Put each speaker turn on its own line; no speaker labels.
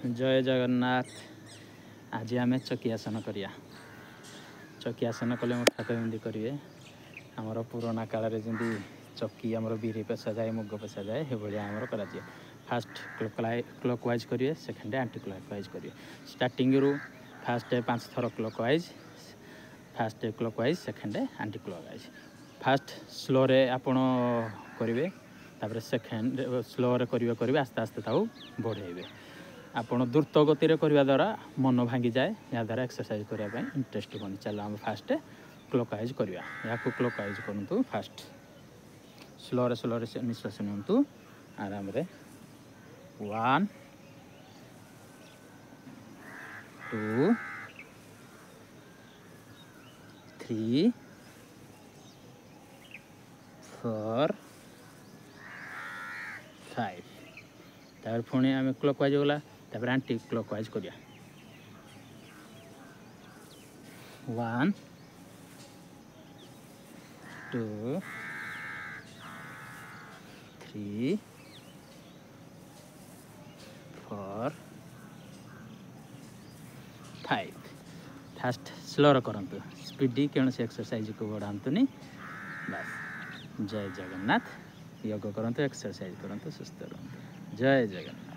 जय जगन्नाथ। आज आम चकियासन करिया। चकियासन कले मुठा केमती करेंगे आमर पुराना काल में जमी चक्की आमर बिरी पेशा जाए मुग पेशा जाए ये भाया आमर कर फास्ट क्लॉक वाइज करेंगे सेकेंड एंटी क्लॉक वाइज करेंगे स्टार्टिंग रु फास्ट 5 थर clock wise fast clock wise second anti clock wise fast slow रे आपण करेंगे तापर सेकेंड स्लो रे करेंगे आस्ते आस्ते बढ़ेबे आपण द्रुत गति करने द्वारा मन भांगी जाए या द्वारा एक्सरसाइज करने इंटरेस्ट बनी चलो आम फास्ट क्लॉकवाइज करवा या क्लॉकवाइज करूँ फास्ट स्लो रे निश्वास नियंतु आराम रे 1 2 3 4 5 तार पुणी आम क्लॉकवाइज गला तापर एंटी क्लॉकवाइज करिया 1 2 3 4 5 फास्ट स्लो करंतु स्पीडी कौन से एक्सरसाइज को बढ़ातुनि बस जय जगन्नाथ योग करंतु एक्सरसाइज करंतु सुस्थ रहंतु जय जगन्नाथ।